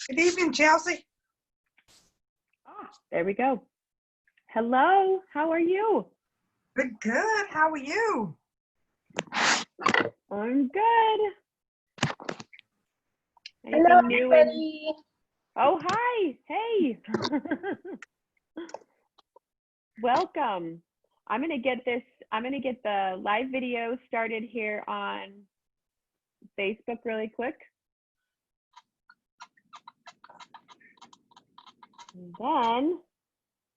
Good evening, Chelsea. There we go. Hello, how are you? Good. How are you? I'm good. Hello, Anything new everybody. Oh, hi. Hey. Welcome. I'm going to get the live video started here on Facebook really quick. And then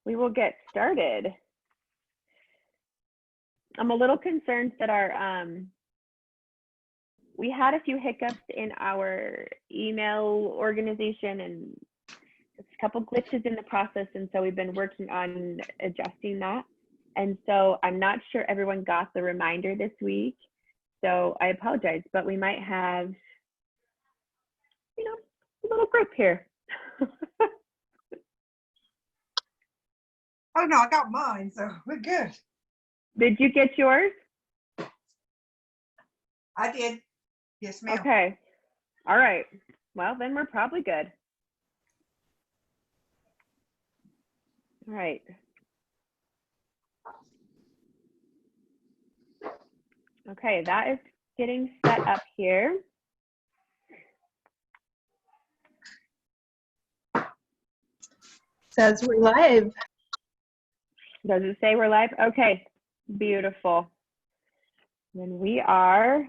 we will get started. I'm a little concerned that we had a few hiccups in our email organization and a couple glitches in the process, and so we've been working on adjusting that. And so I'm not sure everyone got the reminder this week, so I apologize, but we might have, a little group here. Oh no, I got mine, so we're good. Did you get yours? I did. Yes, ma'am. Okay. All right. Well, then we're probably good. All right. Okay, that is getting set up here. Says we're live. Does it say we're live? Okay, beautiful. Then we are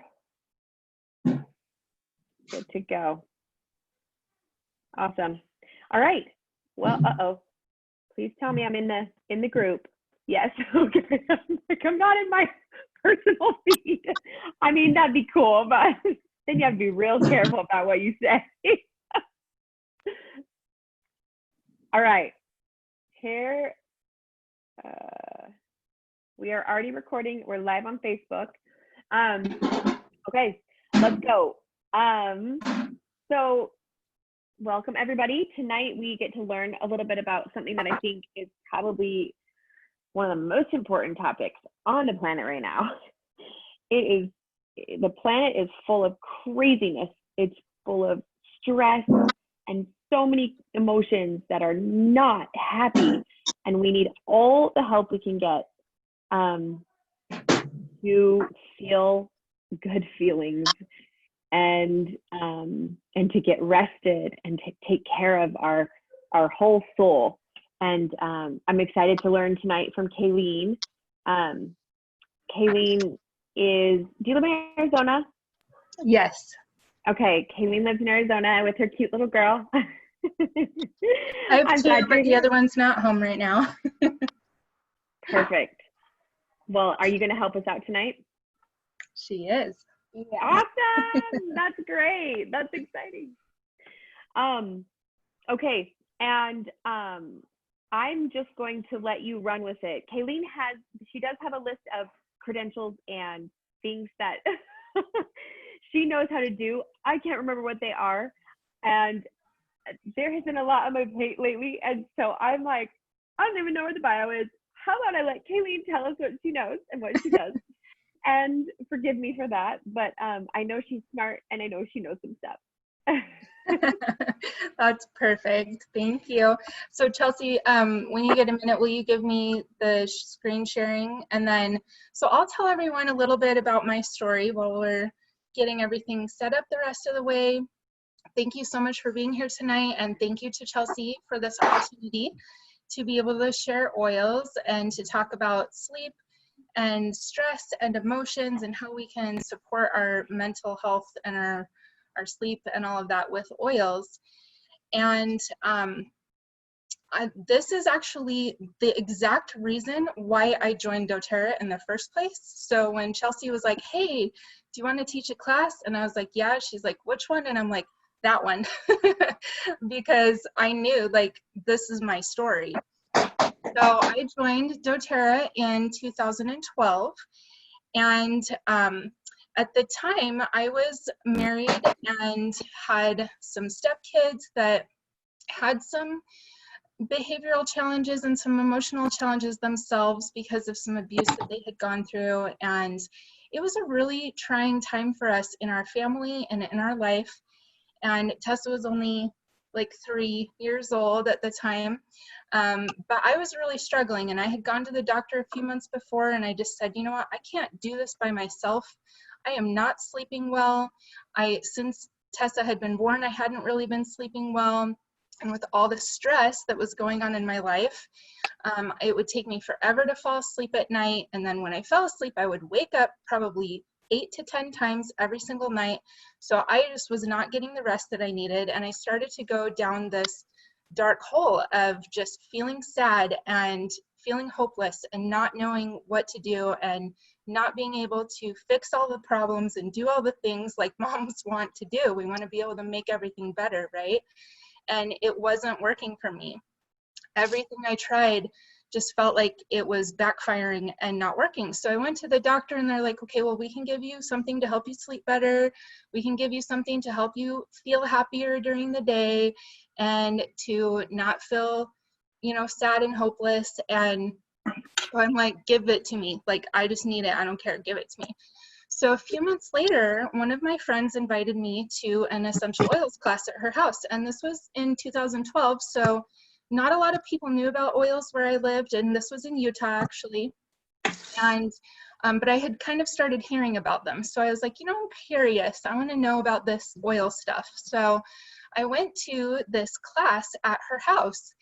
good to go. Awesome. All right. Well, please tell me I'm in the group. Yes. Okay. I'm not in my personal feed. I mean, that'd be cool, but then you have to be real careful about what you say. All right. Here, we are already recording. We're live on Facebook. Okay, let's go. So welcome everybody. Tonight we get to learn a little bit about something that I think is probably one of the most important topics on the planet right now. The planet is full of craziness. It's full of stress and so many emotions that are not happy, and we need all the help we can get to feel good feelings and to get rested and to take care of our whole soul. And I'm excited to learn tonight from Kayleen. Kayleen do you live in Arizona? Yes. Okay, Kayleen lives in Arizona with her cute little girl. I have two, but the other one's not home right now. Perfect. Well, are you going to help us out tonight? She is. Awesome. That's great. That's exciting. Okay, and I'm just going to let you run with it. Kayleen she does have a list of credentials and things that she knows how to do. I can't remember what they are, and there has been a lot on my plate lately, and so I'm like, I don't even know where the bio is. How about I let Kayleen tell us what she knows and what she does? And forgive me for that, but I know she's smart and I know she knows some stuff. That's perfect. Thank you. So Chelsea, when you get a minute, will you give me the screen sharing? And then, so I'll tell everyone a little bit about my story while we're getting everything set up the rest of the way. Thank you so much for being here tonight, and thank you to Chelsea for this opportunity to be able to share oils and to talk about sleep and stress and emotions and how we can support our mental health and our sleep and all of that with oils. And this is actually the exact reason why I joined doTERRA in the first place. So when Chelsea was like, hey, do you want to teach a class? And I was like, yeah. She's like, which one? And I'm like, that one. Because I knew, like, this is my story. So I joined doTERRA in 2012, and at the time I was married and had some stepkids that had some behavioral challenges and some emotional challenges themselves because of some abuse that they had gone through, and it was a really trying time for us in our family and in our life. And Tessa was only like 3 years old at the time. But I was really struggling, and I had gone to the doctor a few months before, and I just said, you know what, I can't do this by myself. I am not sleeping well. Since Tessa had been born, I hadn't really been sleeping well. And with all the stress that was going on in my life, it would take me forever to fall asleep at night. And then when I fell asleep, I would wake up probably 8 to 10 times every single night. So I just was not getting the rest that I needed. And I started to go down this dark hole of just feeling sad and feeling hopeless and not knowing what to do and not being able to fix all the problems and do all the things like moms want to do. We want to be able to make everything better, right? And it wasn't working for me. Everything I tried just felt like it was backfiring and not working. So I went to the doctor, and they're like, okay, well, we can give you something to help you sleep better. We can give you something to help you feel happier during the day and to not feel, sad and hopeless. And so I'm like, give it to me. Like, I just need it. I don't care. Give it to me. So a few months later, one of my friends invited me to an essential oils class at her house. And this was in 2012. So not a lot of people knew about oils where I lived. And this was in Utah, actually. And, but I had kind of started hearing about them. So I was like, I'm curious. I want to know about this oil stuff. So I went to this class at her house.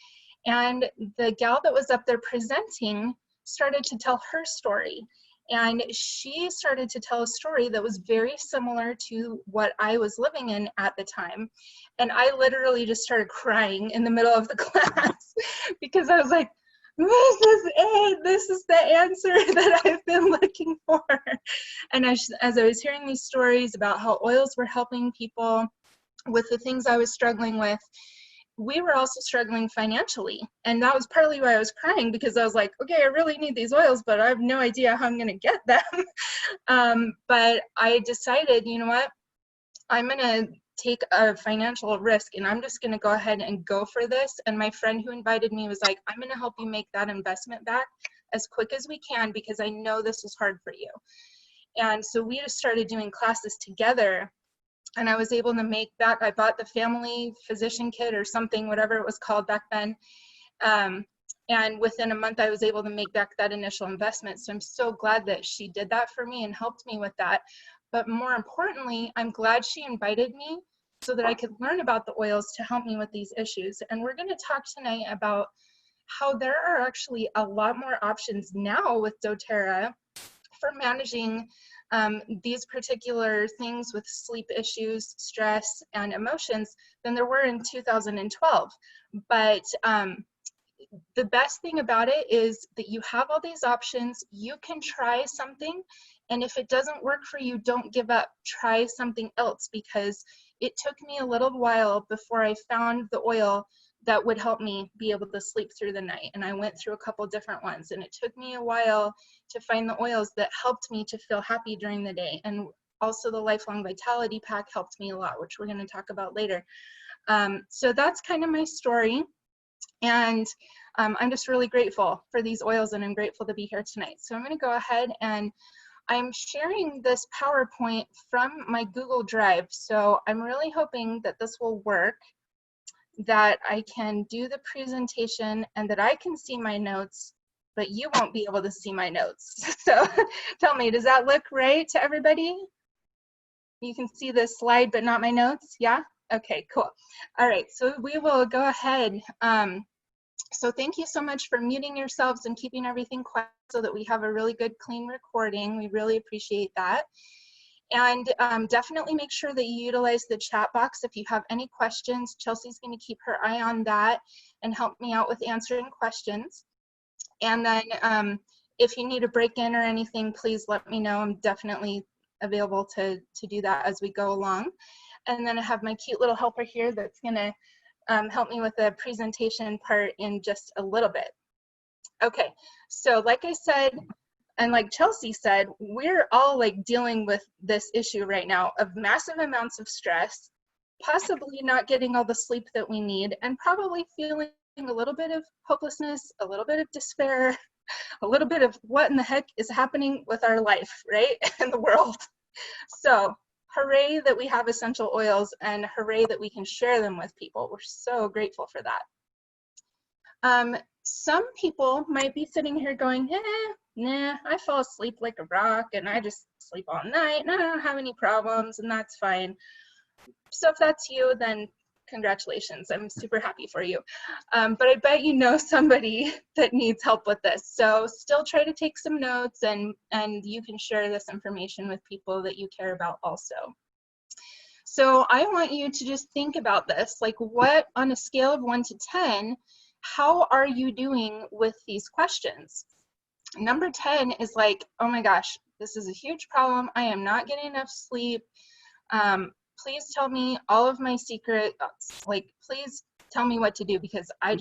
And the gal that was up there presenting started to tell her story. And she started to tell a story that was very similar to what I was living in at the time. And I literally just started crying in the middle of the class because I was like, this is it. This is the answer that I've been looking for. And as I was hearing these stories about how oils were helping people with the things I was struggling with, we were also struggling financially. And that was partly why I was crying, because I was like, okay, I really need these oils, but I have no idea how I'm going to get them. But I decided, you know what, I'm going to take a financial risk, and I'm just going to go ahead and go for this. And my friend who invited me was like, I'm going to help you make that investment back as quick as we can, because I know this was hard for you. And so we just started doing classes together. And I was able to make back, I bought the family physician kit or something, whatever it was called back then. And within a month, I was able to make back that initial investment. So I'm so glad that she did that for me and helped me with that. But more importantly, I'm glad she invited me so that I could learn about the oils to help me with these issues. And we're going to talk tonight about how there are actually a lot more options now with doTERRA for managing these particular things with sleep issues, stress, and emotions than there were in 2012. But the best thing about it is that you have all these options. You can try something, and if it doesn't work for you, don't give up. Try something else, because it took me a little while before I found the oil that would help me be able to sleep through the night. And I went through a couple different ones, and it took me a while to find the oils that helped me to feel happy during the day. And also the Lifelong Vitality Pack helped me a lot, which we're going to talk about later. So that's kind of my story. And I'm just really grateful for these oils, and I'm grateful to be here tonight. So I'm going to go ahead, and I'm sharing this PowerPoint from my Google Drive. So I'm really hoping that this will work, that I can do the presentation and that I can see my notes, but you won't be able to see my notes. So tell me, does that look right to everybody? You can see the slide, but not my notes? Yeah? Okay, cool. All right, so we will go ahead. So thank you so much for muting yourselves and keeping everything quiet so that we have a really good, clean recording. We really appreciate that. And definitely make sure that you utilize the chat box if you have any questions. Chelsea's going to keep her eye on that and help me out with answering questions. And then if you need a break-in or anything, please let me know. I'm definitely available to do that as we go along. And then I have my cute little helper here that's going to help me with the presentation part in just a little bit. Okay, so like I said, and like Chelsea said, we're all like dealing with this issue right now of massive amounts of stress, possibly not getting all the sleep that we need, and probably feeling a little bit of hopelessness, a little bit of despair, a little bit of what in the heck is happening with our life, right, in the world. So hooray that we have essential oils, and hooray that we can share them with people. We're so grateful for that. Some people might be sitting here going, nah, I fall asleep like a rock and I just sleep all night and I don't have any problems and that's fine. So if that's you, then congratulations, I'm super happy for you. But I bet you know somebody that needs help with this. So still try to take some notes, and you can share this information with people that you care about also. So I want you to just think about this, like what, on a scale of 1 to 10, how are you doing with these questions? Number 10 is like, oh my gosh, this is a huge problem. I am not getting enough sleep. Please tell me all of my secrets. Like, please tell me what to do because I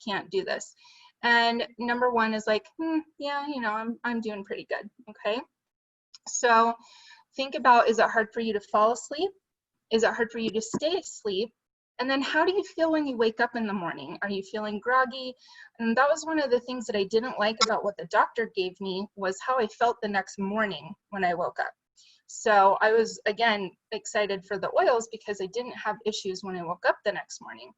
can't do this. And number 1 is like, yeah, you know, I'm doing pretty good. Okay. So think about, is it hard for you to fall asleep? Is it hard for you to stay asleep? And then how do you feel when you wake up in the morning? Are you feeling groggy? And that was one of the things that I didn't like about what the doctor gave me, was how I felt the next morning when I woke up. So I was, again, excited for the oils because I didn't have issues when I woke up the next morning.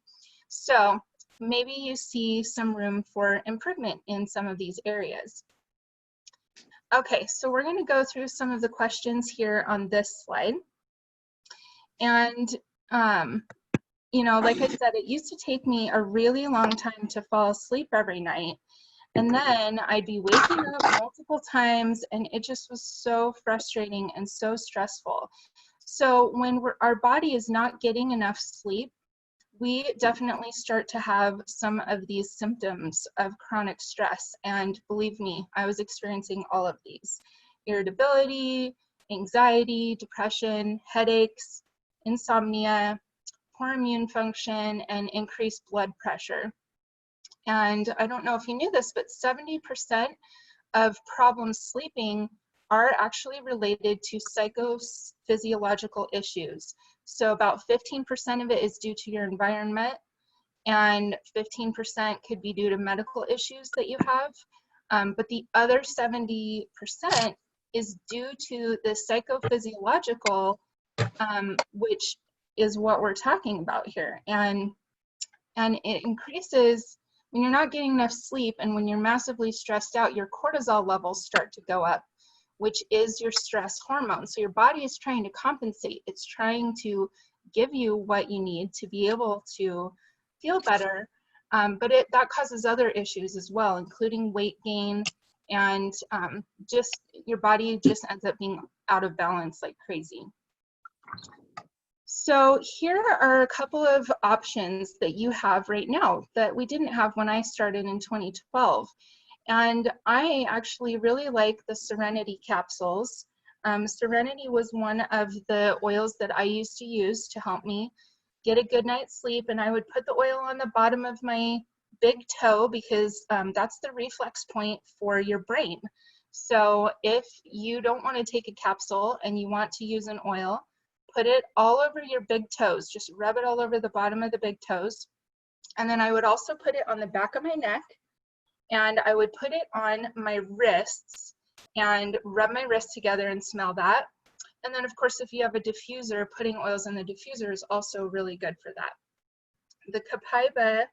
So maybe you see some room for improvement in some of these areas. Okay, so we're going to go through some of the questions here on this slide. And you know, like I said, it used to take me a really long time to fall asleep every night. And then I'd be waking up multiple times and it just was so frustrating and so stressful. So when our body is not getting enough sleep, we definitely start to have some of these symptoms of chronic stress. And believe me, I was experiencing all of these: irritability, anxiety, depression, headaches, insomnia, poor immune function, and increased blood pressure. And I don't know if you knew this, but 70% of problems sleeping are actually related to psychophysiological issues. So about 15% of it is due to your environment, and 15% could be due to medical issues that you have. But the other 70% is due to the psychophysiological, which is what we're talking about here. And it increases when you're not getting enough sleep, and when you're massively stressed out, your cortisol levels start to go up, which is your stress hormone. So your body is trying to compensate. It's trying to give you what you need to be able to feel better. But that causes other issues as well, including weight gain, and just your body just ends up being out of balance like crazy. So here are a couple of options that you have right now that we didn't have when I started in 2012. And I actually really like the Serenity capsules. Serenity was one of the oils that I used to use to help me get a good night's sleep. And I would put the oil on the bottom of my big toe because that's the reflex point for your brain. So if you don't want to take a capsule and you want to use an oil, put it all over your big toes. Just rub it all over the bottom of the big toes. And then I would also put it on the back of my neck, and I would put it on my wrists and rub my wrists together and smell that. And then of course, if you have a diffuser, putting oils in the diffuser is also really good for that. The Copaiba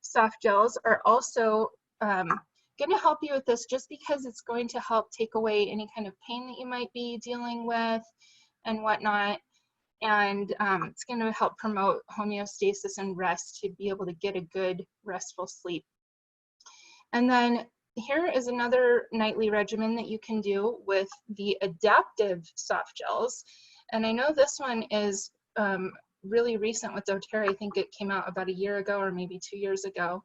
soft gels are also going to help you with this, just because it's going to help take away any kind of pain that you might be dealing with and whatnot. And it's going to help promote homeostasis and rest to be able to get a good restful sleep. And then here is another nightly regimen that you can do with the adaptive soft gels. And I know this one is really recent with doTERRA. I think it came out about a year ago or maybe 2 years ago.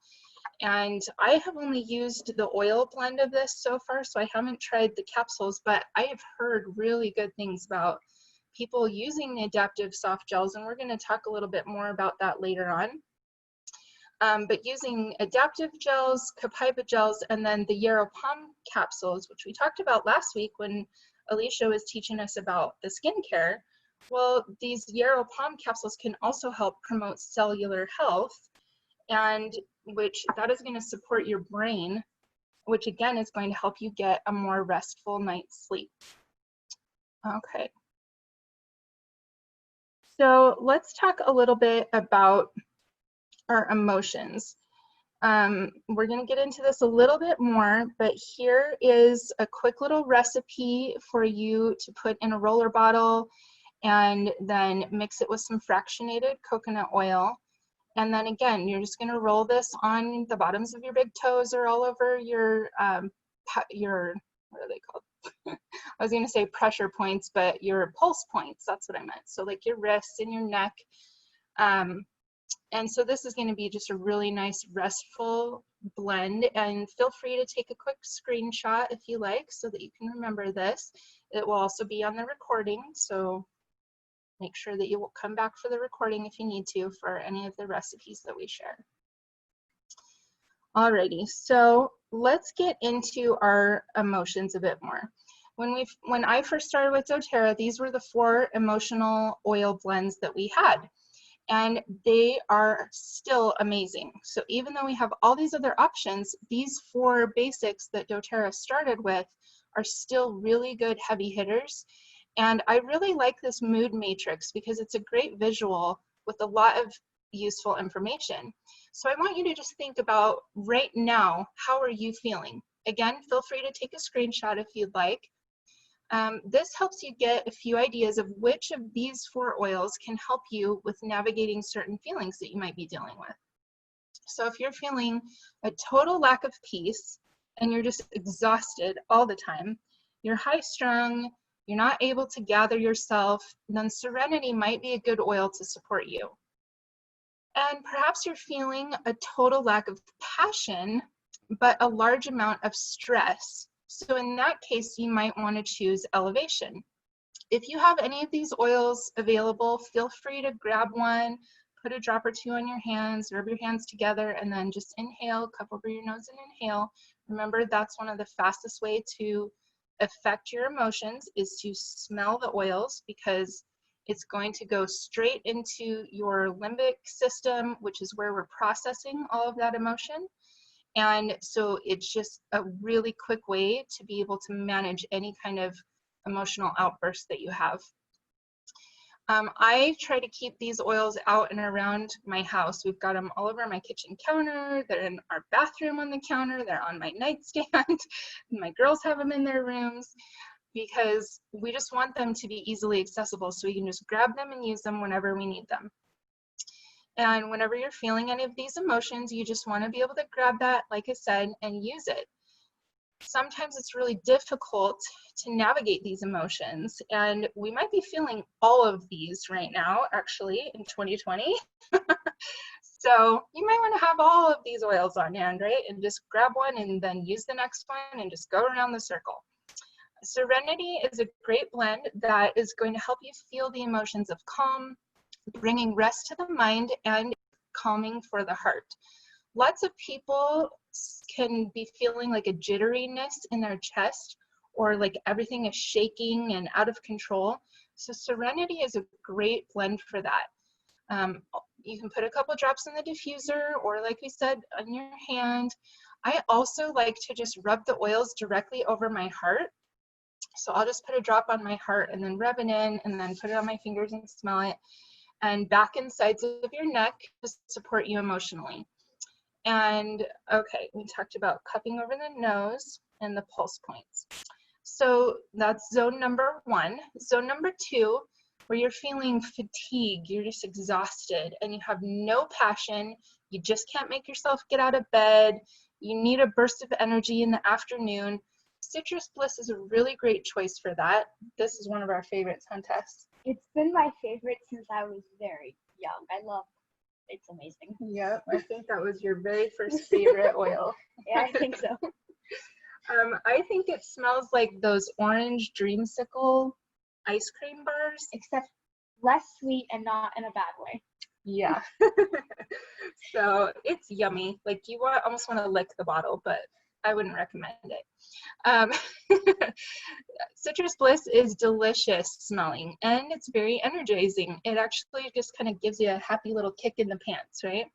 And I have only used the oil blend of this so far, so I haven't tried the capsules, but I have heard really good things about people using the adaptive soft gels, and we're going to talk a little bit more about that later on. But using adaptive gels, Copaiba gels, and then the Yarrow Palm capsules, which we talked about last week when Alicia was teaching us about the skincare. Well, these Yarrow Palm capsules can also help promote cellular health, and that is going to support your brain, which again is going to help you get a more restful night's sleep. Okay. So let's talk a little bit about our emotions. We're going to get into this a little bit more, but here is a quick little recipe for you to put in a roller bottle and then mix it with some fractionated coconut oil. And then again, you're just going to roll this on the bottoms of your big toes or all over your, what are they called? I was going to say pressure points, but your pulse points, that's what I meant. So like your wrists and your neck. And so this is going to be just a really nice restful blend, and feel free to take a quick screenshot if you like so that you can remember this. It will also be on the recording, so make sure that you will come back for the recording if you need to for any of the recipes that we share. Alrighty, so let's get into our emotions a bit more. When I first started with doTERRA, these were the 4 emotional oil blends that we had, and they are still amazing. So even though we have all these other options, these 4 basics that doTERRA started with are still really good heavy hitters. And I really like this mood matrix because it's a great visual with a lot of useful information. So I want you to just think about right now, how are you feeling? Again, feel free to take a screenshot if you'd like. This helps you get a few ideas of which of these 4 oils can help you with navigating certain feelings that you might be dealing with. So if you're feeling a total lack of peace and you're just exhausted all the time, you're high strung, you're not able to gather yourself, then Serenity might be a good oil to support you. And perhaps you're feeling a total lack of passion, but a large amount of stress. So in that case, you might want to choose Elevation. If you have any of these oils available, feel free to grab one, put a drop or 2 on your hands, rub your hands together, and then just inhale, cup over your nose and inhale. Remember, that's one of the fastest way to affect your emotions is to smell the oils, because it's going to go straight into your limbic system, which is where we're processing all of that emotion. And so it's just a really quick way to be able to manage any kind of emotional outburst that you have. I try to keep these oils out and around my house. We've got them all over my kitchen counter. They're in our bathroom on the counter. They're on my nightstand. My girls have them in their rooms because we just want them to be easily accessible so we can just grab them and use them whenever we need them. And whenever you're feeling any of these emotions, you just want to be able to grab that, like I said, and use it. Sometimes it's really difficult to navigate these emotions, and we might be feeling all of these right now, actually, in 2020. So you might want to have all of these oils on hand, right? And just grab one and then use the next one and just go around the circle. Serenity is a great blend that is going to help you feel the emotions of calm, bringing rest to the mind, and calming for the heart. Lots of people can be feeling like a jitteriness in their chest, or like everything is shaking and out of control. So Serenity is a great blend for that. You can put a couple drops in the diffuser, or like we said, on your hand. I also like to just rub the oils directly over my heart. So I'll just put a drop on my heart and then rub it in, and then put it on my fingers and smell it. And back and sides of your neck to support you emotionally. And okay, we talked about cupping over the nose and the pulse points. So that's zone number 1. Zone number 2, where you're feeling fatigue, you're just exhausted and you have no passion, you just can't make yourself get out of bed, you need a burst of energy in the afternoon. Citrus Bliss is a really great choice for that. This is one of our favorites, huh, Tess? It's been my favorite since I was very young. I love it. It's amazing. Yep, I think that was your very first favorite oil. Yeah, I think so. I think it smells like those orange dreamsicle ice cream bars. Except less sweet and not in a bad way. Yeah. So it's yummy. Like you almost want to lick the bottle, but I wouldn't recommend it. Citrus Bliss is delicious smelling, and it's very energizing. It actually just kind of gives you a happy little kick in the pants, right?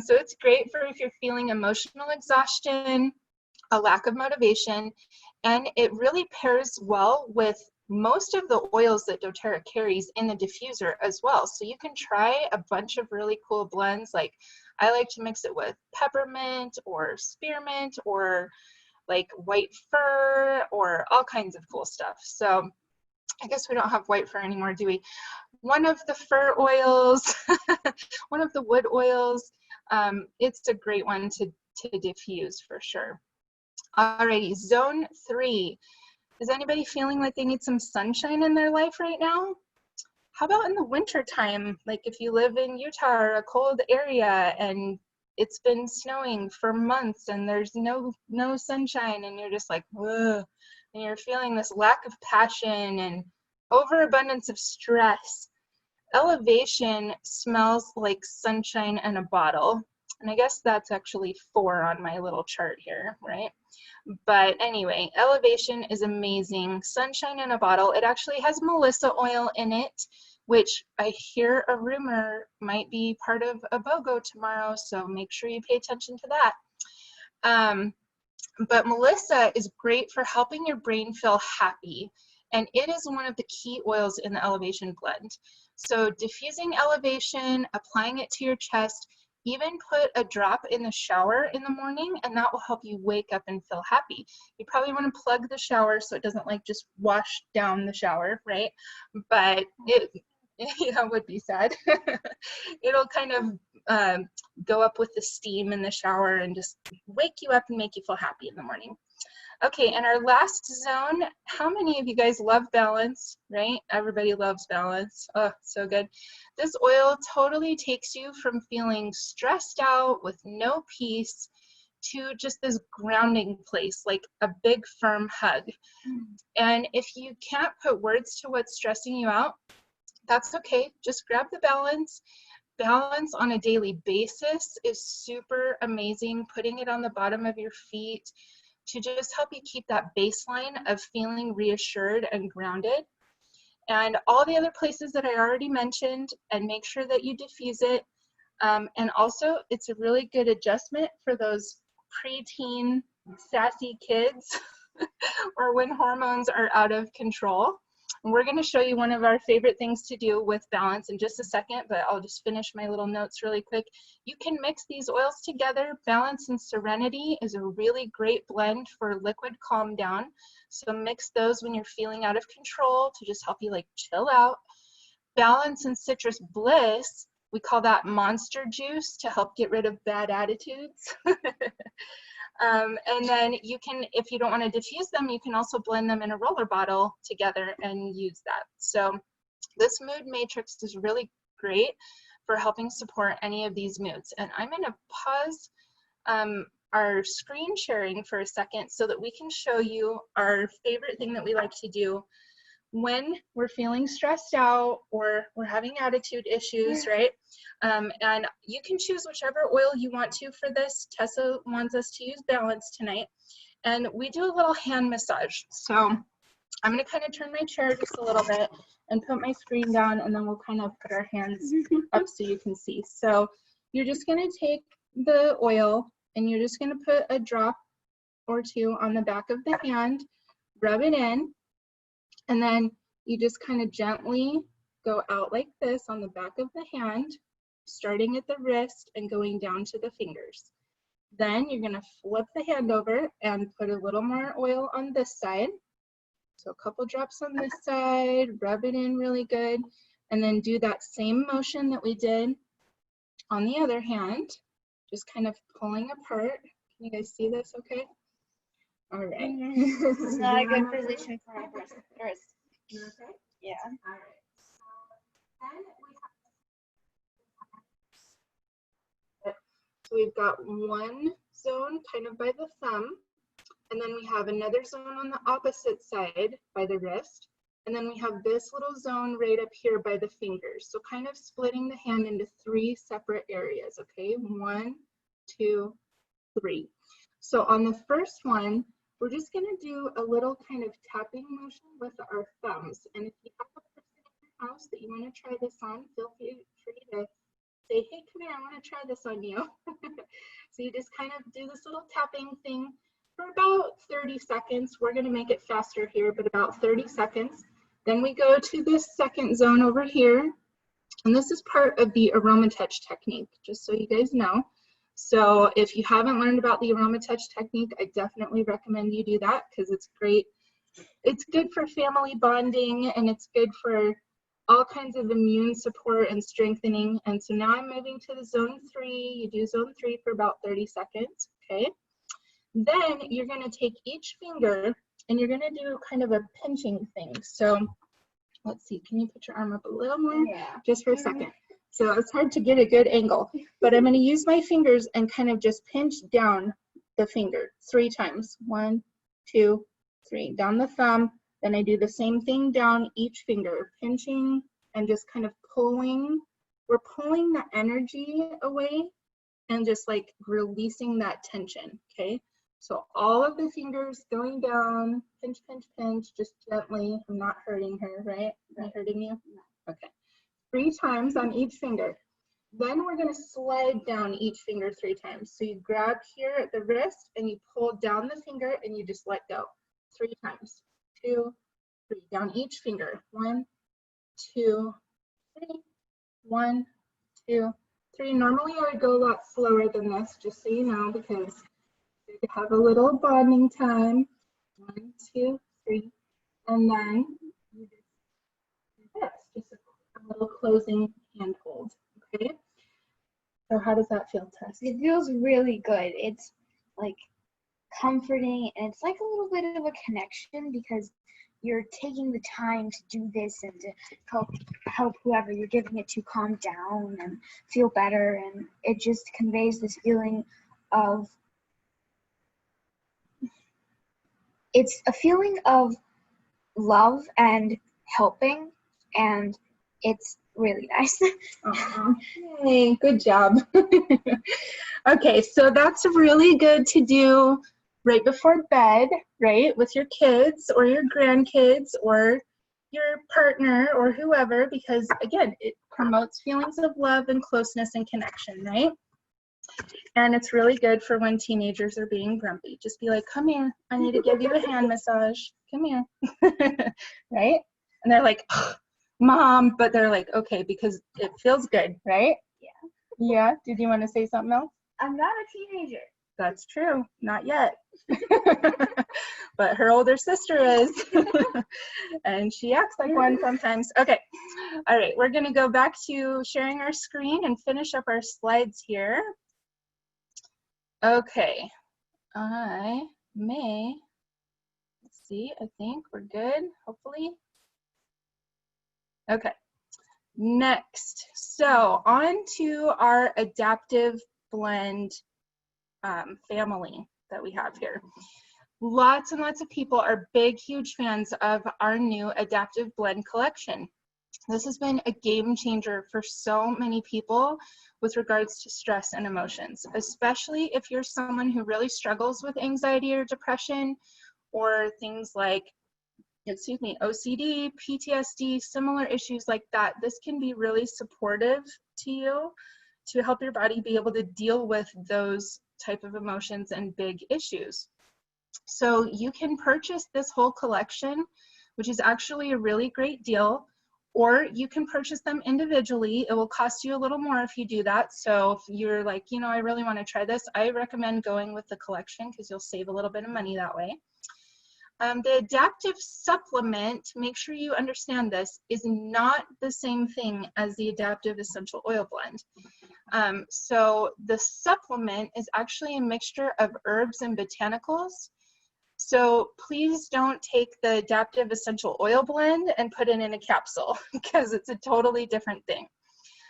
So it's great for if you're feeling emotional exhaustion, a lack of motivation, and it really pairs well with most of the oils that doTERRA carries in the diffuser as well. So you can try a bunch of really cool blends. Like I like to mix it with peppermint or spearmint or like white fir or all kinds of cool stuff. So I guess we don't have white fir anymore, do we? One of the fir oils, one of the wood oils, it's a great one to diffuse for sure. Alrighty, zone 3. Is anybody feeling like they need some sunshine in their life right now? How about in the winter time? Like if you live in Utah or a cold area and it's been snowing for months and there's no sunshine and you're just like, whoa, and you're feeling this lack of passion and overabundance of stress. Elevation smells like sunshine in a bottle. And I guess that's actually 4 on my little chart here, right? But anyway, Elevation is amazing. Sunshine in a bottle. It actually has Melissa oil in it, which I hear a rumor might be part of a BOGO tomorrow, so make sure you pay attention to that. But Melissa is great for helping your brain feel happy, and it is one of the key oils in the Elevation blend. So diffusing Elevation, applying it to your chest, even put a drop in the shower in the morning, and that will help you wake up and feel happy. You probably want to plug the shower so it doesn't like just wash down the shower, right? But it would be sad. It'll kind of go up with the steam in the shower and just wake you up and make you feel happy in the morning. Okay, and our last zone, how many of you guys love balance, right? Everybody loves balance. Oh, so good. This oil totally takes you from feeling stressed out with no peace to just this grounding place, like a big firm hug. And if you can't put words to what's stressing you out, that's okay. Just grab the balance. Balance on a daily basis is super amazing. Putting it on the bottom of your feet to just help you keep that baseline of feeling reassured and grounded. And all the other places that I already mentioned, and make sure that you diffuse it. And also, it's a really good adjustment for those preteen sassy kids or when hormones are out of control. And we're going to show you one of our favorite things to do with balance in just a second, but I'll just finish my little notes really quick. You can mix these oils together. Balance and Serenity is a really great blend for liquid calm down. So mix those when you're feeling out of control to just help you like chill out. Balance and Citrus Bliss, we call that monster juice to help get rid of bad attitudes. And then you can, if you don't want to diffuse them, you can also blend them in a roller bottle together and use that. So this mood matrix is really great for helping support any of these moods. And I'm going to pause our screen sharing for a second so that we can show you our favorite thing that we like to do when we're feeling stressed out or we're having attitude issues, right? And you can choose whichever oil you want to for this. Tessa wants us to use Balance tonight. And we do a little hand massage. So I'm gonna kind of turn my chair just a little bit and put my screen down, and then we'll kind of put our hands up so you can see. So you're just gonna take the oil and you're just gonna put a drop or 2 on the back of the hand, rub it in, and then you just kind of gently go out like this on the back of the hand, starting at the wrist and going down to the fingers. Then you're gonna flip the hand over and put a little more oil on this side. So a couple drops on this side, rub it in really good, and then do that same motion that we did on the other hand, just kind of pulling apart. Can you guys see this okay? All right. It's not a good position for my wrist. You okay? Yeah. All right. So we've got one zone kind of by the thumb, and then we have another zone on the opposite side by the wrist, and then we have this little zone right up here by the fingers. So kind of splitting the hand into 3 separate areas, okay? 1, 2, 3. So on the first one, we're just gonna do a little kind of tapping motion with our thumbs. And if you have a person in your house that you wanna try this on, feel free to say, hey, come here, I wanna try this on you. So you just kind of do this little tapping thing for about 30 seconds. We're gonna make it faster here, but about 30 seconds. Then we go to this second zone over here. And this is part of the aroma touch technique, just so you guys know. So if you haven't learned about the aroma touch technique, I definitely recommend you do that because it's great. It's good for family bonding and it's good for all kinds of immune support and strengthening. And so now I'm moving to the zone 3. You do zone 3 for about 30 seconds, okay? Then you're gonna take each finger and you're gonna do kind of a pinching thing. So let's see, can you put your arm up a little more? Yeah. Just for a second. So it's hard to get a good angle, but I'm gonna use my fingers and kind of just pinch down the finger 3 times. 1, 2, 3. Down the thumb. Then I do the same thing down each finger, pinching and just kind of pulling. We're pulling the energy away and just like releasing that tension, okay? So all of the fingers going down, pinch, pinch, pinch, just gently. I'm not hurting her, right? Not hurting you? Okay. 3 times on each finger. Then we're gonna slide down each finger 3 times. So you grab here at the wrist and you pull down the finger and you just let go. 3 times. 2, 3. Down each finger. 1, 2, 3. 1, 2, 3. Normally I would go a lot slower than this, just so you know, because we have a little bonding time. 1, 2, 3. And then you just do this, just a little closing hand hold. Okay. So how does that feel, Tess? It feels really good. It's like comforting and it's like a little bit of a connection because you're taking the time to do this and to help whoever you're giving it to calm down and feel better, and it just conveys this feeling of, it's a feeling of love and helping, and it's really nice. Aw, yay, good job. Okay, so that's really good to do right before bed, right, with your kids or your grandkids or your partner or whoever, because again, it promotes feelings of love and closeness and connection, right? And it's really good for when teenagers are being grumpy. Just be like, come here, I need to give you a hand massage. Come here, right? And they're like, Mom, but they're like, okay, because it feels good, right? Yeah. Yeah, did you want to say something else? I'm not a teenager. That's true, not yet. But her older sister is. And she acts like one sometimes. Okay, all right, we're gonna go back to sharing our screen and finish up our slides here. Okay, let's see, I think we're good, hopefully. Okay, next, so on to our adaptive blend family that we have here. Lots and lots of people are big, huge fans of our new adaptive blend collection. This has been a game changer for so many people with regards to stress and emotions, especially if you're someone who really struggles with anxiety or depression or things like, excuse me, OCD, PTSD, similar issues like that. This can be really supportive to you to help your body be able to deal with those type of emotions and big issues. So you can purchase this whole collection, which is actually a really great deal, or you can purchase them individually. It will cost you a little more if you do that. So if you're like, you know, I really want to try this, I recommend going with the collection because you'll save a little bit of money that way. The adaptive supplement, make sure you understand this, is not the same thing as the adaptive essential oil blend. So the supplement is actually a mixture of herbs and botanicals. So please don't take the adaptive essential oil blend and put it in a capsule because it's a totally different thing.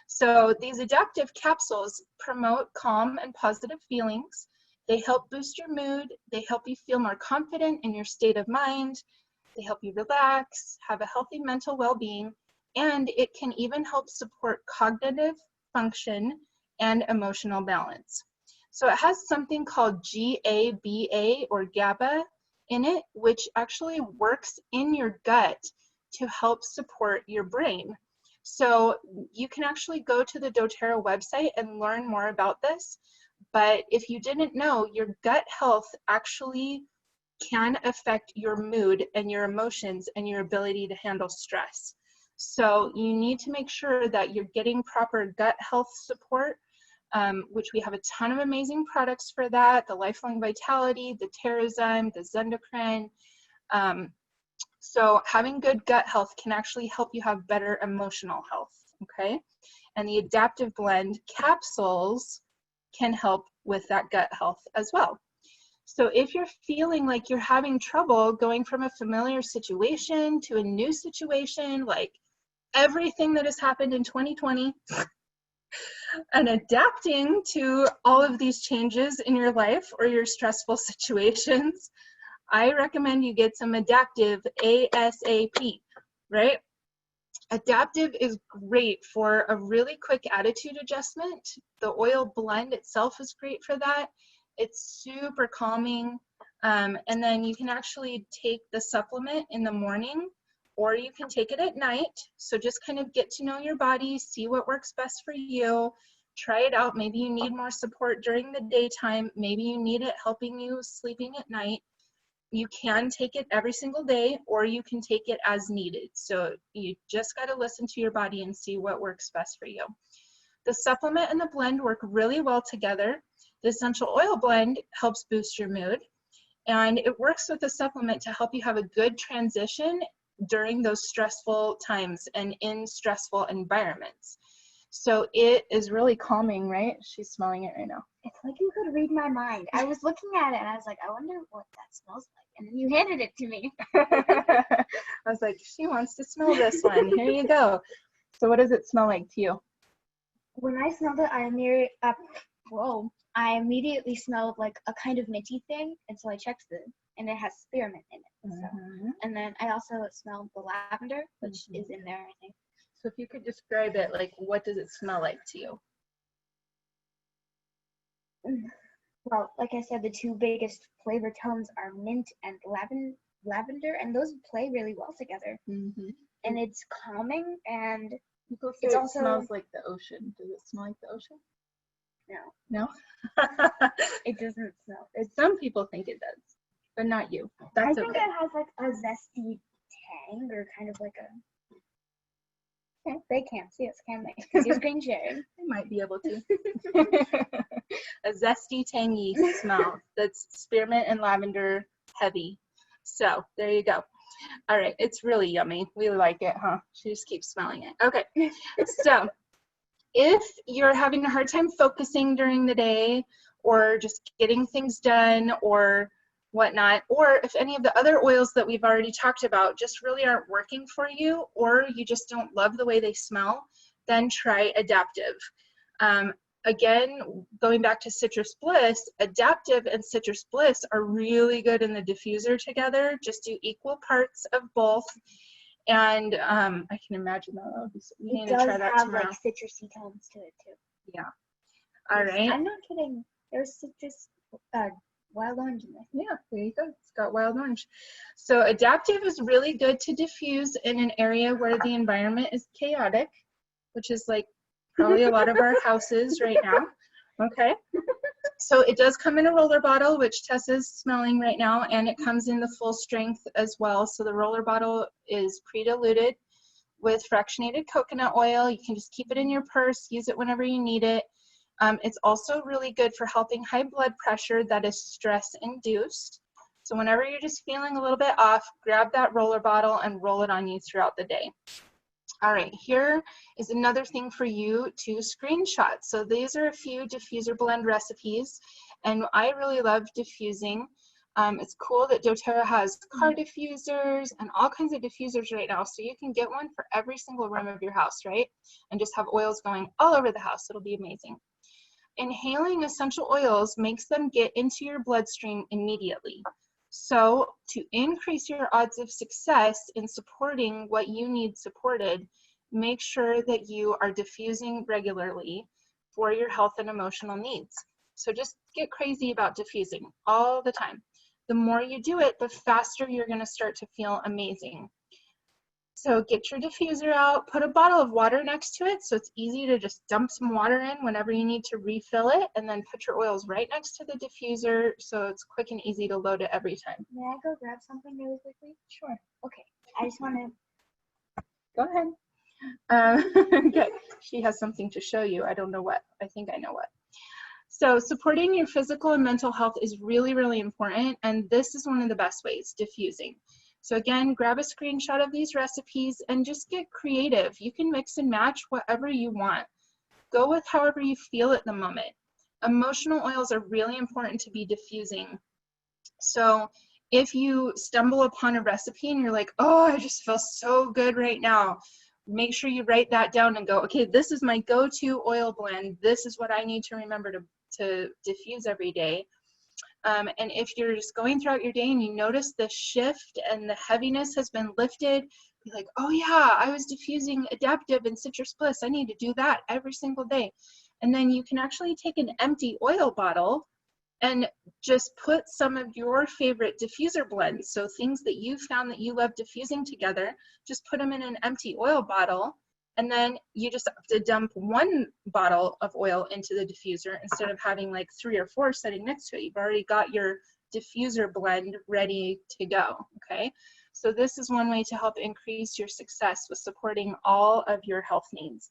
So these adaptive capsules promote calm and positive feelings. They help boost your mood. They help you feel more confident in your state of mind. They help you relax, have a healthy mental well-being, and it can even help support cognitive function and emotional balance. So it has something called GABA or GABA in it, which actually works in your gut to help support your brain. So you can actually go to the doTERRA website and learn more about this. But if you didn't know, your gut health actually can affect your mood and your emotions and your ability to handle stress. So you need to make sure that you're getting proper gut health support, which we have a ton of amazing products for that, the Lifelong Vitality, the Terrazyme, the Zendocrine. So having good gut health can actually help you have better emotional health, okay? And the Adaptive Blend capsules can help with that gut health as well. So if you're feeling like you're having trouble going from a familiar situation to a new situation, like everything that has happened in 2020, and adapting to all of these changes in your life or your stressful situations, I recommend you get some Adaptive ASAP, right? Adaptive is great for a really quick attitude adjustment. The oil blend itself is great for that. It's super calming. And then you can actually take the supplement in the morning, or you can take it at night. So just kind of get to know your body, see what works best for you, try it out. Maybe you need more support during the daytime. Maybe you need it helping you sleeping at night. You can take it every single day, or you can take it as needed. So you just got to listen to your body and see what works best for you. The supplement and the blend work really well together. The essential oil blend helps boost your mood, and it works with the supplement to help you have a good transition during those stressful times and in stressful environments. So it is really calming, right? She's smelling it right now. It's like you could read my mind. I was looking at it and I was like, I wonder what that smells like. And then you handed it to me. I was like, she wants to smell this one. Here you go. So what does it smell like to you? When I smelled it, I immediately smelled like a kind of minty thing. And so I checked it, and it has spearmint in it. So. And then I also smelled the lavender, which is in there, I think. So if you could describe it, like, what does it smell like to you? Well, like I said, the two biggest flavor tones are mint and lavender, and those play really well together. And it's calming, and People say it's it also smells like the ocean. Does it smell like the ocean? No, No? it doesn't smell. Some people think it does, but not you. I That's think okay. it has like a zesty tang, or kind of like a. They can't see us, can they? Because you're screen sharing. I might be able to. A zesty, tangy smell that's spearmint and lavender heavy. So there you go. All right, it's really yummy. We like it, huh? She just keeps smelling it. Okay, so if you're having a hard time focusing during the day, or just getting things done, or whatnot, or if any of the other oils that we've already talked about just really aren't working for you, or you just don't love the way they smell, then try Adaptive. Again, going back to Citrus Bliss, Adaptive and Citrus Bliss are really good in the diffuser together. Just do equal parts of both. And I can imagine that. We need to try that It does have tomorrow. like citrusy tones to it too. Yeah. All right. I'm not kidding. There's citrus, wild orange in there. Yeah, there you go. It's got wild orange. So Adaptive is really good to diffuse in an area where the environment is chaotic, which is like probably a lot of our houses right now. Okay. So it does come in a roller bottle, which Tessa's smelling right now, and it comes in the full strength as well. So the roller bottle is pre-diluted with fractionated coconut oil. You can just keep it in your purse, use it whenever you need it. It's also really good for helping high blood pressure that is stress induced. So whenever you're just feeling a little bit off, grab that roller bottle and roll it on you throughout the day. All right, here is another thing for you to screenshot. So these are a few diffuser blend recipes, and I really love diffusing. It's cool that doTERRA has car diffusers and all kinds of diffusers right now, so you can get one for every single room of your house, right? And just have oils going all over the house. It'll be amazing. Inhaling essential oils makes them get into your bloodstream immediately. So to increase your odds of success in supporting what you need supported, make sure that you are diffusing regularly for your health and emotional needs. So just get crazy about diffusing all the time. The more you do it, the faster you're going to start to feel amazing. So get your diffuser out, put a bottle of water next to it so it's easy to just dump some water in whenever you need to refill it, and then put your oils right next to the diffuser so it's quick and easy to load it every time. May I go grab something really quickly? Sure. Okay. I just want to. Go ahead. Good. She has something to show you. I don't know what. I think I know what. So supporting your physical and mental health is really, really important, and this is one of the best ways, diffusing. So again, grab a screenshot of these recipes and just get creative. You can mix and match whatever you want. Go with however you feel at the moment. Emotional oils are really important to be diffusing. So if you stumble upon a recipe and you're like, oh, I just feel so good right now, make sure you write that down and go, okay, this is my go-to oil blend. This is what I need to remember to diffuse every day. And if you're just going throughout your day and you notice the shift and the heaviness has been lifted, be like, oh yeah, I was diffusing Adaptive and Citrus Bliss. I need to do that every single day. And then you can actually take an empty oil bottle and just put some of your favorite diffuser blends. So things that you found that you love diffusing together, just put them in an empty oil bottle. And then you just have to dump one bottle of oil into the diffuser instead of having like 3 or 4 sitting next to it. You've already got your diffuser blend ready to go, okay? So this is one way to help increase your success with supporting all of your health needs.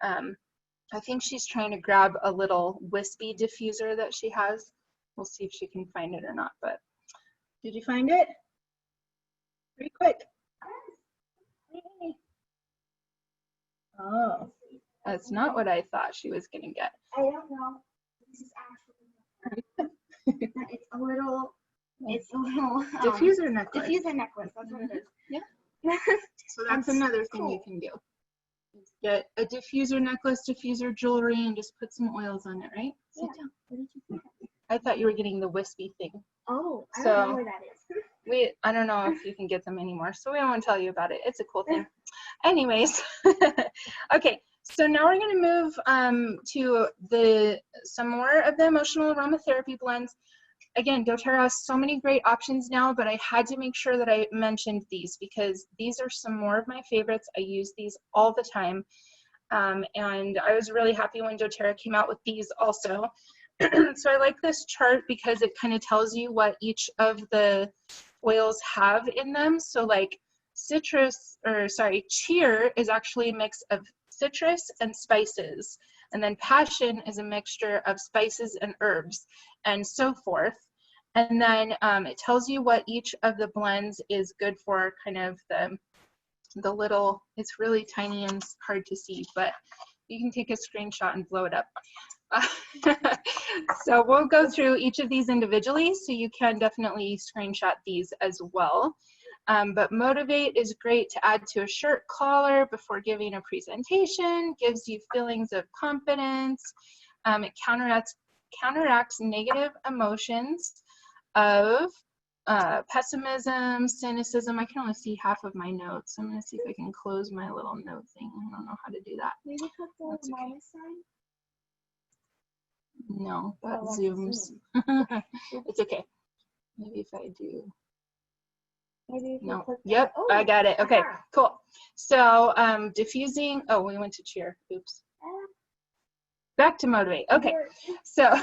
I think she's trying to grab a little wispy diffuser that she has. We'll see if she can find it or not, but did you find it? Pretty quick. Oh, that's not what I thought she was gonna get. I don't know. This is actually. It's a little. It's a little. Diffuser necklace. Diffuser necklace. That's what it is. Yeah. So that's another thing you can do. Get a diffuser necklace, diffuser jewelry, and just put some oils on it, right? Sit down. What did you think? I thought you were getting the wispy thing. Oh, I So- don't know where that is. I don't know if you can get them anymore, so we won't tell you about it. It's a cool thing. Anyways, okay, so now we're gonna move to some more of the emotional aromatherapy blends. Again, doTERRA has so many great options now, but I had to make sure that I mentioned these because these are some more of my favorites. I use these all the time. And I was really happy when doTERRA came out with these also. So I like this chart because it kind of tells you what each of the oils have in them. So like cheer is actually a mix of citrus and spices. And then passion is a mixture of spices and herbs and so forth. And then it tells you what each of the blends is good for, kind of the little, it's really tiny and hard to see, but you can take a screenshot and blow it up. So we'll go through each of these individually, so you can definitely screenshot these as well. But Motivate is great to add to a shirt collar before giving a presentation, gives you feelings of confidence. It counteracts negative emotions of pessimism, cynicism. I can only see half of my notes. I'm going to see if I can close my little note thing. I don't know how to do that. Maybe put the That's okay. minus sign. No, that Oh, that's zooms. Zoom. It's okay. Maybe if I do. Maybe if you No. click that- Yep, Oh, I got it. Okay, aha. cool. So diffusing. Oh, we went to cheer. Oops. Back to Motivate. Okay. You're- So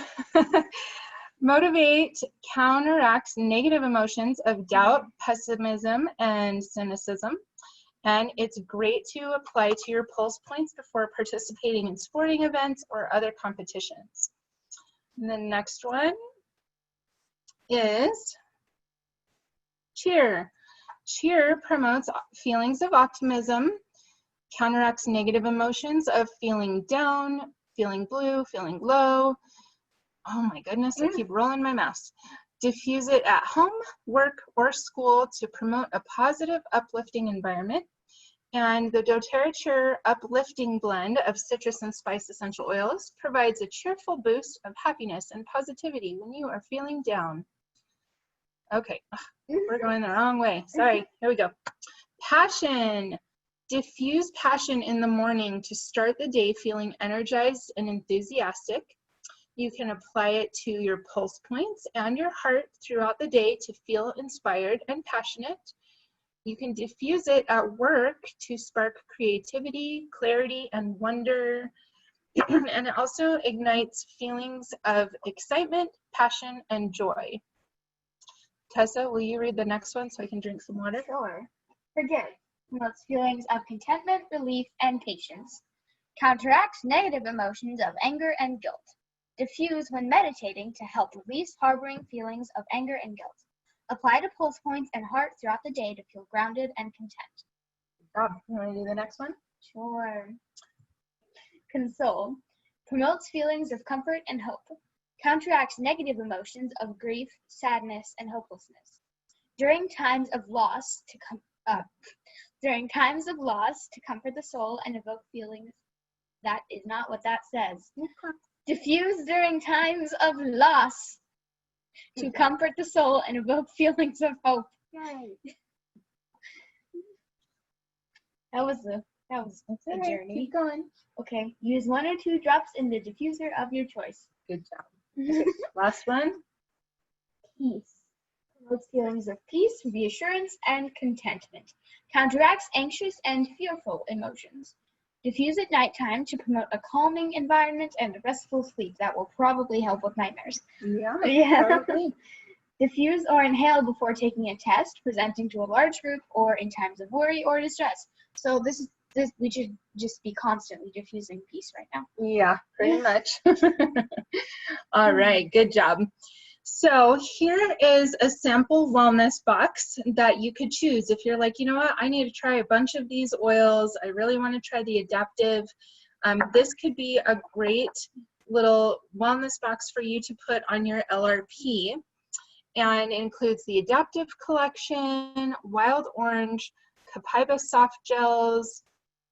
Motivate counteracts negative emotions of doubt, pessimism, and cynicism. And it's great to apply to your pulse points before participating in sporting events or other competitions. And the next one is cheer. Cheer promotes feelings of optimism, counteracts negative emotions of feeling down, feeling blue, feeling low. Oh my goodness, I keep rolling my mouse. Diffuse it at home, work, or school to promote a positive, uplifting environment. And the doTERRA Cheer Uplifting Blend of citrus and spice essential oils provides a cheerful boost of happiness and positivity when you are feeling down. Okay, we're going the wrong way. Sorry, here we go. Passion. Diffuse passion in the morning to start the day feeling energized and enthusiastic. You can apply it to your pulse points and your heart throughout the day to feel inspired and passionate. You can diffuse it at work to spark creativity, clarity, and wonder. And it also ignites feelings of excitement, passion, and joy. Tessa, will you read the next one so I can drink some water? Sure. Forgive promotes feelings of contentment, relief, and patience. Counteracts negative emotions of anger and guilt. Diffuse when meditating to help release harboring feelings of anger and guilt. Apply to pulse points and heart throughout the day to feel grounded and content. Rob, you want to do the next one? Sure. Console promotes feelings of comfort and hope. Counteracts negative emotions of grief, sadness, and hopelessness. During times of loss to comfort the soul and evoke feelings. That is not what that says. Diffuse during times of loss to comfort the soul and evoke feelings of hope. That was a journey. Keep going. Okay, use 1 or 2 drops in the diffuser of your choice. Good job. Okay, last one. Peace. Promotes feelings of peace, reassurance, and contentment. Counteracts anxious and fearful emotions. Diffuse at nighttime to promote a calming environment and restful sleep. That will probably help with nightmares. Yeah. Probably. Diffuse or inhale before taking a test, presenting to a large group, or in times of worry or distress. So this we should just be constantly diffusing peace right now. Yeah, pretty much. All right, good job. So here is a sample wellness box that you could choose. If you're like, you know what, I need to try a bunch of these oils. I really want to try the adaptive. This could be a great little wellness box for you to put on your LRP. And it includes the Adaptive Collection, Wild Orange, Copaiba Soft Gels,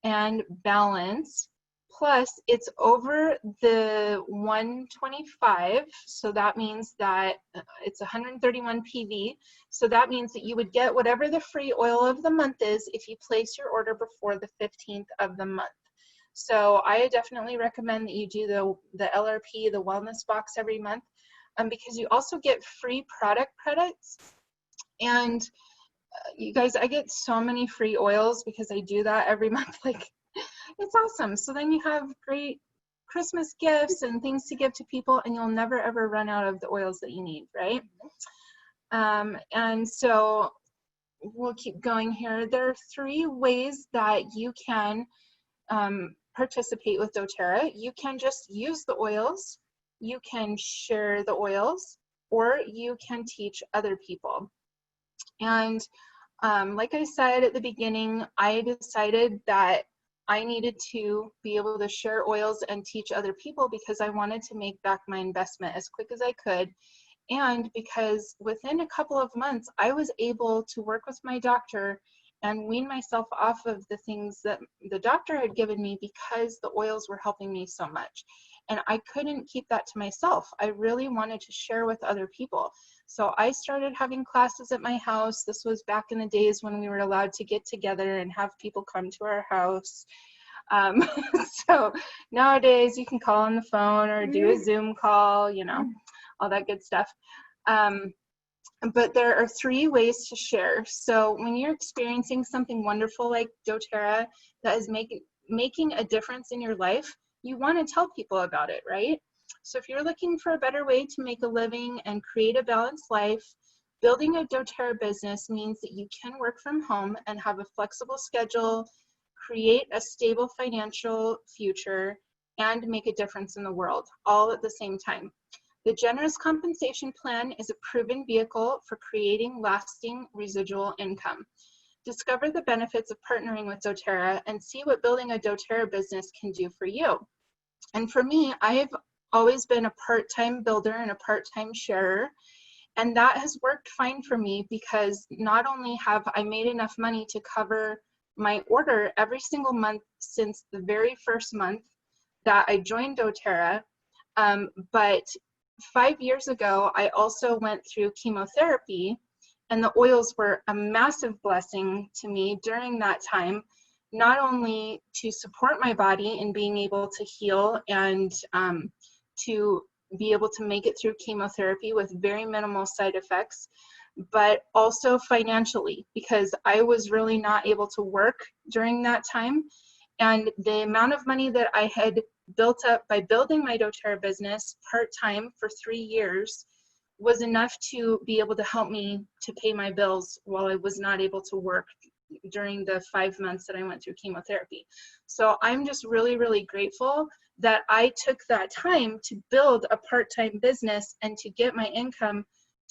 and Balance. Plus, it's over the 125, so that means that it's 131 PV. So that means that you would get whatever the free oil of the month is if you place your order before the 15th of the month. So I definitely recommend that you do the LRP, the wellness box every month, because you also get free product credits. And you guys, I get so many free oils because I do that every month. Like, it's awesome. So then you have great Christmas gifts and things to give to people, and you'll never ever run out of the oils that you need, right? And so we'll keep going here. There are 3 ways that you can participate with doTERRA. You can just use the oils, you can share the oils, or you can teach other people. And like I said at the beginning, I decided that I needed to be able to share oils and teach other people because I wanted to make back my investment as quick as I could. And because within a couple of months, I was able to work with my doctor and wean myself off of the things that the doctor had given me because the oils were helping me so much. And I couldn't keep that to myself. I really wanted to share with other people. So I started having classes at my house. This was back in the days when we were allowed to get together and have people come to our house. So nowadays you can call on the phone or do a Zoom call, you know, all that good stuff. But there are 3 ways to share. So when you're experiencing something wonderful like doTERRA that is making a difference in your life, you want to tell people about it, right? So if you're looking for a better way to make a living and create a balanced life, building a doTERRA business means that you can work from home and have a flexible schedule, create a stable financial future, and make a difference in the world, all at the same time. The Generous Compensation Plan is a proven vehicle for creating lasting residual income. Discover the benefits of partnering with doTERRA and see what building a doTERRA business can do for you. And for me, I've always been a part-time builder and a part-time sharer, and that has worked fine for me because not only have I made enough money to cover my order every single month since the very first month that I joined doTERRA, but 5 years ago, I also went through chemotherapy, and the oils were a massive blessing to me during that time, not only to support my body in being able to heal and to be able to make it through chemotherapy with very minimal side effects, but also financially, because I was really not able to work during that time. And the amount of money that I had built up by building my doTERRA business part-time for 3 years was enough to be able to help me to pay my bills while I was not able to work during the 5 months that I went through chemotherapy. So I'm just really, really grateful that I took that time to build a part-time business and to get my income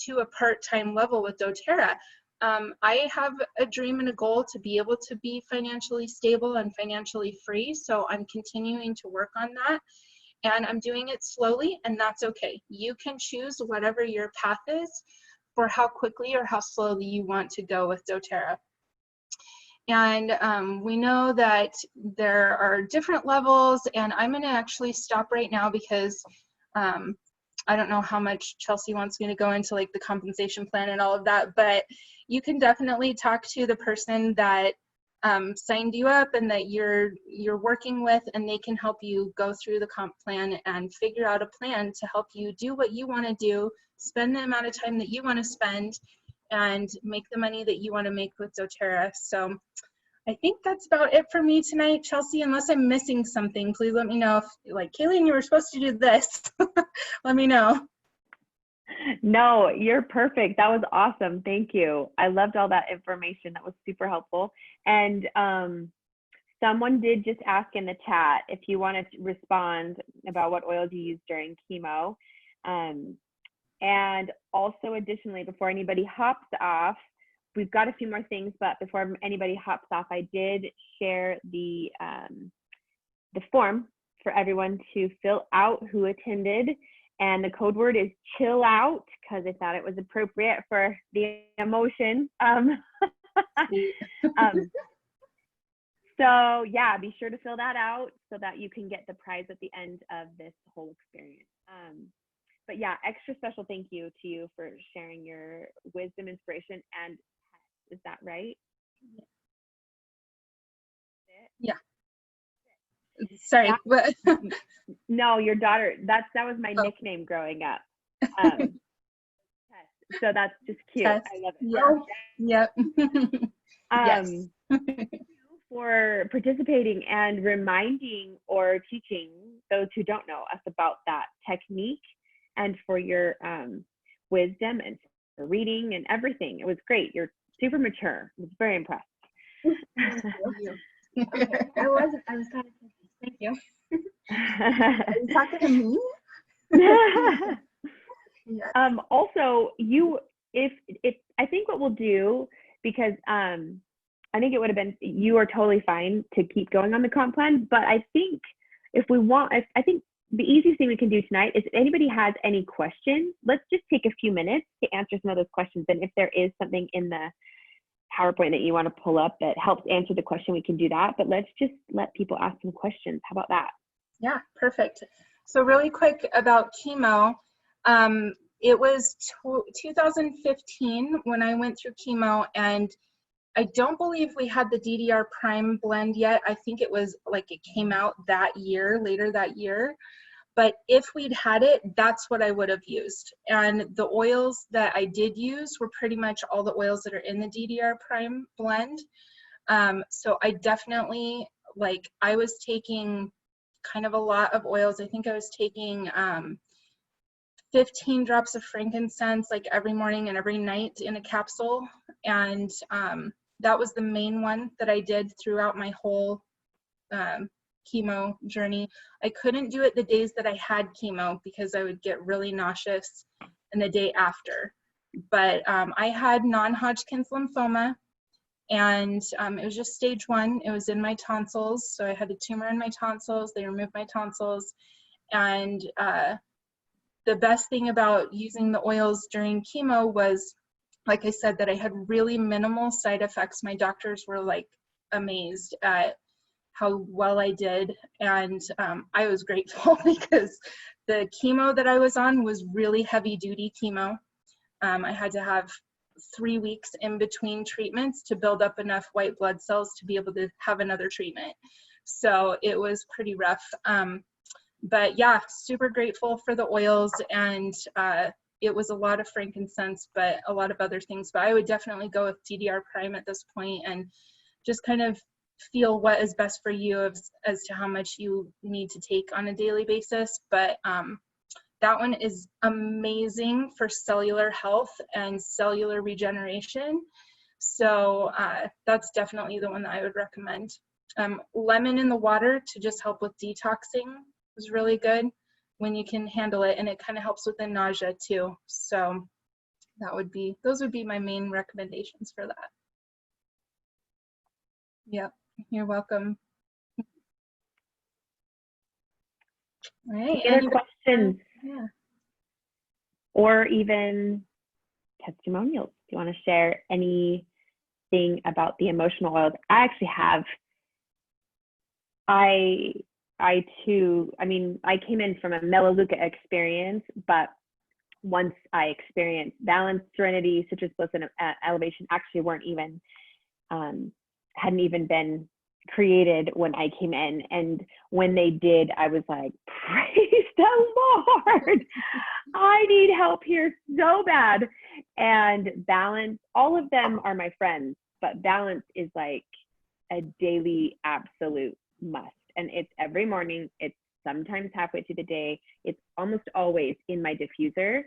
to a part-time level with doTERRA. I have a dream and a goal to be able to be financially stable and financially free. So I'm continuing to work on that, and I'm doing it slowly, and that's okay. You can choose whatever your path is for how quickly or how slowly you want to go with doTERRA. And we know that there are different levels, and I'm going to actually stop right now because I don't know how much Chelsea wants me to go into like the compensation plan and all of that, but you can definitely talk to the person that signed you up and that you're working with, and they can help you go through the comp plan and figure out a plan to help you do what you want to do, spend the amount of time that you want to spend, and make the money that you want to make with doTERRA. So I think that's about it for me tonight, Chelsea. Unless I'm missing something, please let me know. If, like, Kayleen, you were supposed to do this. Let me know. No, you're perfect. That was awesome. Thank you. I loved all that information. That was super helpful. And someone did just ask in the chat if you want to respond about what oils you use during chemo. And also additionally, before anybody hops off, we've got a few more things, but before anybody hops off, I did share the form for everyone to fill out who attended. And the code word is chill out, because I thought it was appropriate for the emotion. So yeah, be sure to fill that out so that you can get the prize at the end of this whole experience. But yeah, extra special thank you to you for sharing your wisdom, inspiration, and is that right? Yeah. Sorry. That, no, your daughter. That was my nickname growing up. So that's just cute. Tess. I love it. Yeah. Yep. Yes. For participating and reminding or teaching those who don't know us about that technique, and for your wisdom and for reading and everything. It was great. You're super mature. I was very impressed. Thank you. I was kind of confused. Thank you. Are you talking to me? Yeah. Also, if I think what we'll do, because I think it would have been, you are totally fine to keep going on the comp plan, but I think if we want, I think the easiest thing we can do tonight is if anybody has any questions, let's just take a few minutes to answer some of those questions. And if there is something in the PowerPoint that you want to pull up that helps answer the question, we can do that. But let's just let people ask some questions. How about that? Yeah, perfect. So really quick about chemo. It was 2015 when I went through chemo, and I don't believe we had the DDR Prime blend yet. I think it was like it came out that year, later that year. But if we'd had it, that's what I would have used. And the oils that I did use were pretty much all the oils that are in the DDR Prime blend. So I definitely, like, I was taking kind of a lot of oils. I think I was taking 15 drops of frankincense like every morning and every night in a capsule. And that was the main one that I did throughout my whole chemo journey. I couldn't do it the days that I had chemo because I would get really nauseous in the day after. But I had non-Hodgkin's lymphoma, and it was just stage 1. It was in my tonsils. So I had a tumor in my tonsils. They removed my tonsils. And the best thing about using the oils during chemo was, like I said, that I had really minimal side effects. My doctors were like amazed at how well I did, and I was grateful because the chemo that I was on was really heavy duty chemo. I had to have 3 weeks in between treatments to build up enough white blood cells to be able to have another treatment. So it was pretty rough. But yeah, super grateful for the oils, and it was a lot of frankincense, but a lot of other things. But I would definitely go with DDR Prime at this point and just kind of feel what is best for you as to how much you need to take on a daily basis. But that one is amazing for cellular health and cellular regeneration. So that's definitely the one that I would recommend. Lemon in the water to just help with detoxing is really good when you can handle it, and it kind of helps with the nausea too. So those would be my main recommendations for that. Yep, you're welcome. All right. Any other questions Yeah. or even testimonials? Do you want to share anything about the emotional oils? I actually have. I too, I mean, I came in from a Melaleuca experience, but once I experienced Balance, Serenity, Citrus Bliss, and Elevation actually weren't even, hadn't even been created when I came in. And when they did, I was like, praise the Lord, I need help here so bad. And Balance, all of them are my friends, but Balance is like a daily absolute must. And it's every morning, it's sometimes halfway through the day, it's almost always in my diffuser,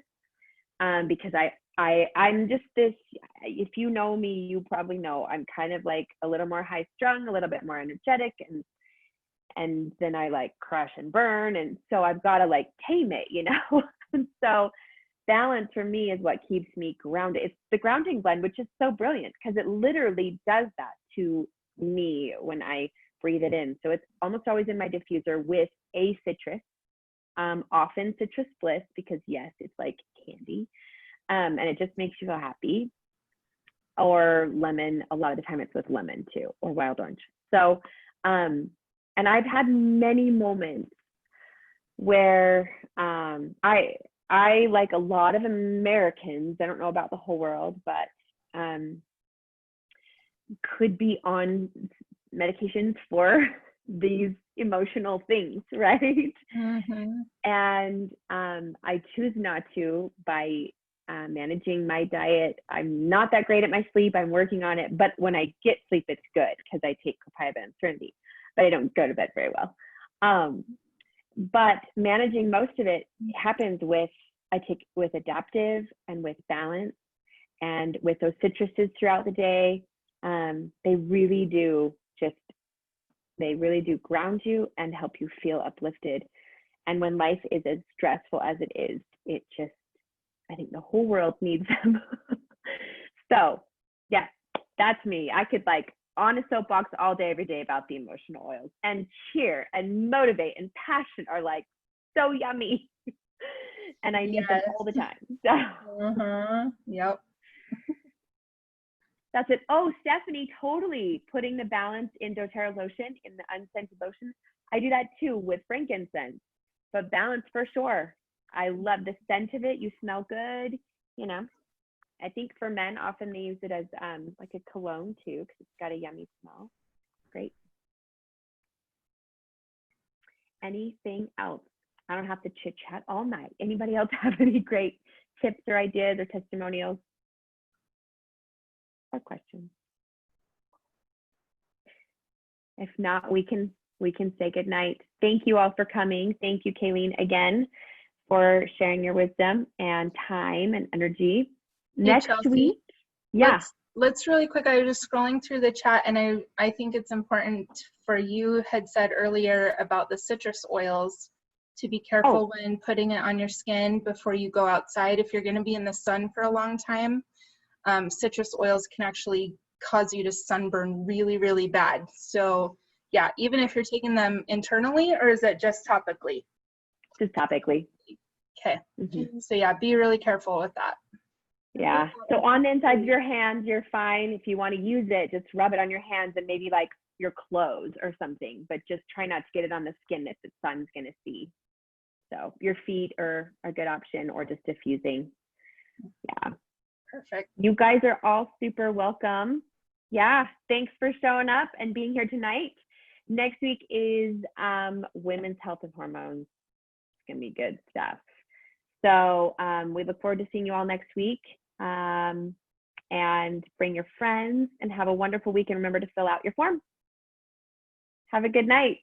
because I'm just this, if you know me, you probably know I'm kind of like a little more high strung, a little bit more energetic, and then I like crush and burn, and so I've got to like tame it, you know. And so Balance for me is what keeps me grounded. It's the grounding blend, which is so brilliant because it literally does that to me when I breathe it in. So it's almost always in my diffuser with a citrus, often Citrus Bliss, because yes, it's like candy, and it just makes you feel happy. Or lemon, a lot of the time it's with lemon too, or wild orange. So, and I've had many moments where I like a lot of Americans, I don't know about the whole world, but could be on medications for these emotional things, right? Mm-hmm. And I choose not to by managing my diet. I'm not that great at my sleep. I'm working on it. But when I get sleep, it's good because I take Copaiba and Serenity, but I don't go to bed very well. But managing most of it happens I take with Adaptive and with Balance and with those citruses throughout the day. They really do ground you and help you feel uplifted. And when life is as stressful as it is, I think the whole world needs them. So yeah, that's me. I could like on a soapbox all day, every day about the emotional oils, and cheer and motivate and passion are like so yummy. And I need them all the time. So. Yep. That's it. Oh, Stephanie, totally putting the Balance in doTERRA lotion, in the unscented lotion. I do that too with frankincense, but Balance for sure. I love the scent of it. You smell good. You know, I think for men, often they use it as like a cologne too, because it's got a yummy smell. Great. Anything else? I don't have to chit chat all night. Anybody else have any great tips or ideas or testimonials? Or questions? If not, we can say goodnight. Thank you all for coming. Thank you, Kayleen, again for sharing your wisdom and time and energy. Next Chelsea, week, yeah. Let's really quick. I was just scrolling through the chat, and I think it's important for you had said earlier about the citrus oils to be careful when putting it on your skin before you go outside. If you're going to be in the sun for a long time, citrus oils can actually cause you to sunburn really, really bad. So yeah, even if you're taking them internally, or is it just topically? Just topically. Okay. Mm-hmm. So yeah, be really careful with that. Yeah. So on the inside of your hands, you're fine. If you want to use it, just rub it on your hands and maybe like your clothes or something, but just try not to get it on the skin that the sun's going to see. So your feet are a good option, or just diffusing. Yeah. Perfect. You guys are all super welcome. Yeah. Thanks for showing up and being here tonight. Next week is women's health and hormones. It's going to be good stuff. So we look forward to seeing you all next week. And bring your friends and have a wonderful week. And remember to fill out your form. Have a good night.